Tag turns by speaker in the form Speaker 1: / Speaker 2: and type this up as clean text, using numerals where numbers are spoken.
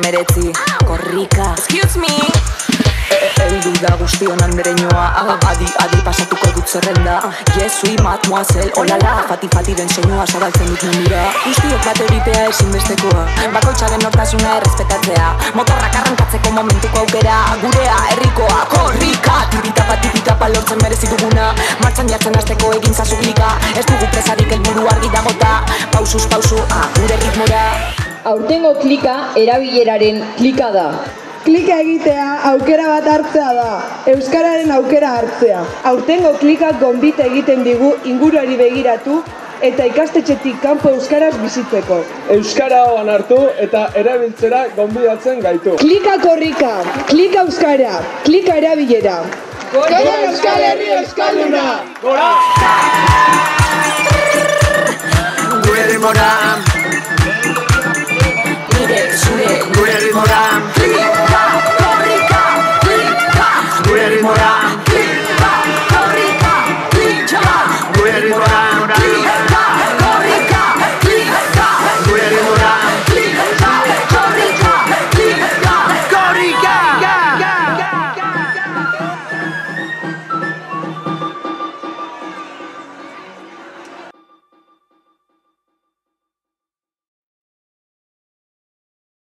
Speaker 1: meretzi. Korrika. Excuse me. Eldu da guztion andereñoa. Adi pasatuko dut zerrenda. Jesui mademoiselle, olala. Fati den soinua zabaltzen dut mundura. Guztiok bat egitea ezinbestekoa. Bakoitzaren nortasuna errespetatzea. Motorrak arrankatzeko momentuko aukera. Gurea, herrikoa, korrika. Tipitapa lortzen merezi duguna. Martxan jartzen hasteko egin zazu klika. Ez dugu presarik helburu argi dagota. Pausuz pausu, gure ritmora.
Speaker 2: Aurtengo klika erabileraren klika da.
Speaker 3: Klika egitea aukera bat hartzea da, euskararen aukera hartzea. Aurtengo klikak gonbite egiten digu inguruari begiratu eta ikastetxetik kanpo euskaraz bizitzeko.
Speaker 4: Euskara hoan hartu eta erabiltzera gonbidatzen gaitu.
Speaker 3: Klika korrika, klika euskara, klika erabilera.
Speaker 4: Gora Euskal Herri Euskalduna! Gora!
Speaker 1: Gure ritmora.